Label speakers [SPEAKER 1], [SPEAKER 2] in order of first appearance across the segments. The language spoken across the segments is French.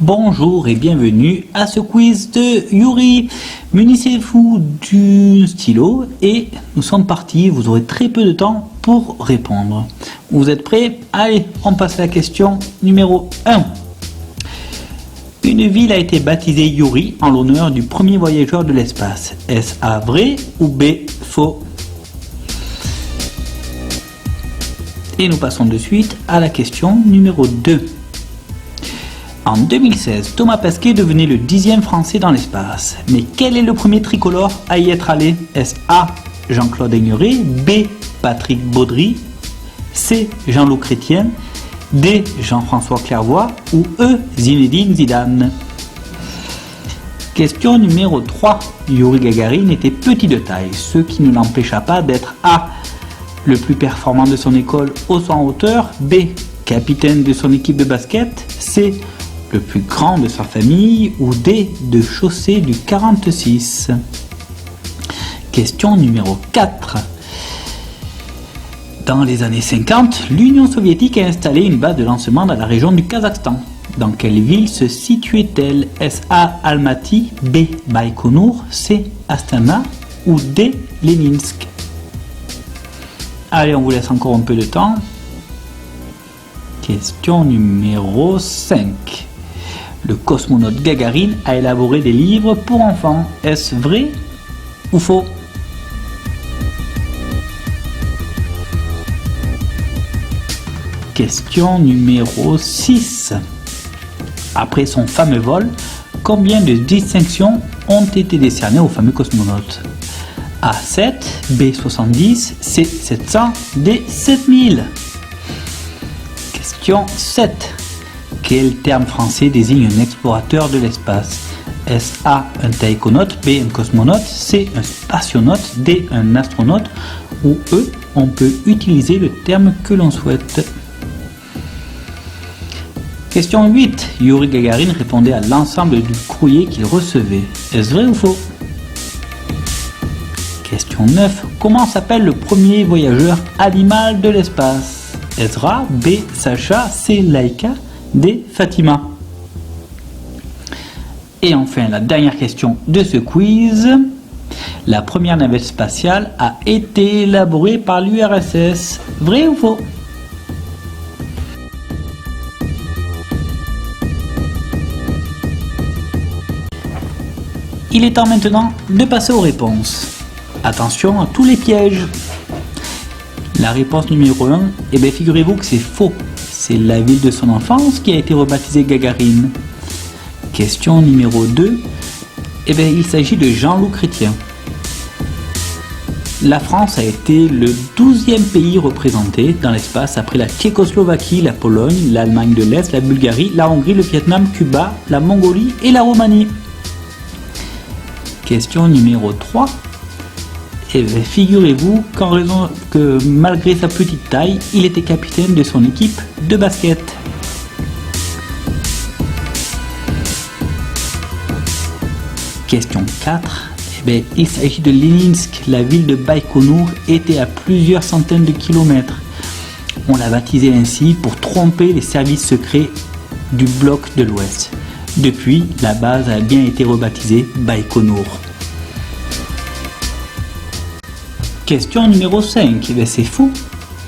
[SPEAKER 1] Bonjour et bienvenue à ce quiz de Yuri. Munissez-vous du stylo et nous sommes partis. Vous aurez très peu de temps pour répondre. Vous êtes prêts? Allez, on passe à la question numéro 1. Une ville a été baptisée Yuri en l'honneur du premier voyageur de l'espace. Est-ce A vrai ou B faux? Et nous passons de suite à la question numéro 2. En 2016, Thomas Pesquet devenait le 10e Français dans l'espace. Mais quel est le premier tricolore à y être allé? Est-ce A. Jean-Claude Aigneret, B. Patrick Baudry, C. Jean-Loup Chrétien, D. Jean-François Clairvoy ou E. Zinedine Zidane? Question numéro 3. Yuri Gagarin était petit de taille, ce qui ne l'empêcha pas d'être A. Le plus performant de son école au saut en hauteur, B. Capitaine de son équipe de basket, C. Le plus grand de sa famille ou D. De chaussée du 46. Question numéro 4. Dans les années 50, l'Union soviétique a installé une base de lancement dans la région du Kazakhstan. Dans quelle ville se situait-elle? Est-ce A. Almaty, B. Baïkonour, C. Astana ou D. Leninsk? Allez, on vous laisse encore un peu de temps. Question numéro 5. Le cosmonaute Gagarin a élaboré des livres pour enfants. Est-ce vrai ou faux? Question numéro 6. Après son fameux vol, combien de distinctions ont été décernées au fameux cosmonaute? A 7, B 70, C 700, D 7000. Question 7. Quel terme français désigne un explorateur de l'espace? Est-ce A un taïkonaute, B un cosmonaute, C un spationaute, D un astronaute ou E on peut utiliser le terme que l'on souhaite? Question 8. Yuri Gagarin répondait à l'ensemble du courrier qu'il recevait. Est-ce vrai ou faux? Question 9. Comment s'appelle le premier voyageur animal de l'espace? Ezra, B. Sacha, C. Laika, D. Fatima. Et enfin, la dernière question de ce quiz. La première navette spatiale a été élaborée par l'URSS. Vrai ou faux? Il est temps maintenant de passer aux réponses. Attention à tous les pièges. La réponse numéro 1, figurez-vous que c'est faux. C'est la ville de son enfance qui a été rebaptisée Gagarine. Question numéro 2, il s'agit de Jean-Loup Chrétien. La France a été le 12e pays représenté dans l'espace après la Tchécoslovaquie, la Pologne, l'Allemagne de l'Est, la Bulgarie, la Hongrie, le Vietnam, Cuba, la Mongolie et la Roumanie. Question numéro 3. Figurez-vous que malgré sa petite taille, il était capitaine de son équipe de basket. Question 4. Il s'agit de Leninsk. La ville de Baïkonour était à plusieurs centaines de kilomètres. On l'a baptisée ainsi pour tromper les services secrets du bloc de l'Ouest. Depuis, la base a bien été rebaptisée Baïkonour. Question numéro 5. C'est faux.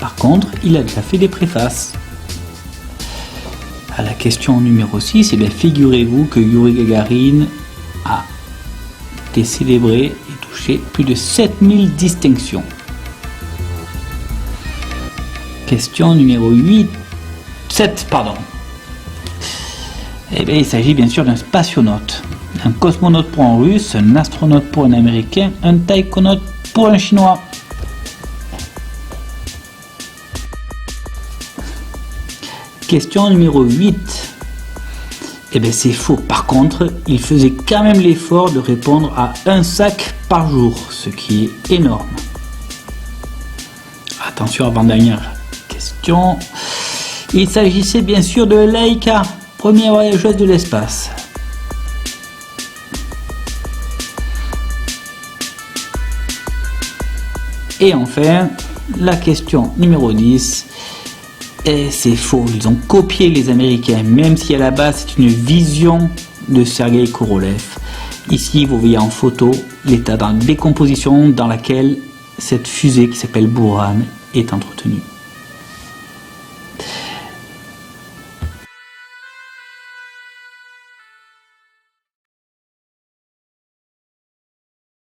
[SPEAKER 1] Par contre, il a déjà fait des préfaces. À la question numéro 6, figurez-vous que Yuri Gagarin a été célébré et touché plus de 7000 distinctions. Question numéro 7. Il s'agit bien sûr d'un spationaute. Un cosmonaute pour un russe, un astronaute pour un américain, un taïkonaute pour un chinois. Question numéro 8. C'est faux. Par contre, il faisait quand même l'effort de répondre à un sac par jour, ce qui est énorme. Attention, avant-dernière question. Il s'agissait bien sûr de Laika, première voyageuse de l'espace. Et enfin, la question numéro 10. Et c'est faux, ils ont copié les Américains, même si à la base c'est une vision de Sergueï Korolev. Ici, vous voyez en photo l'état de décomposition dans laquelle cette fusée qui s'appelle Buran est entretenue.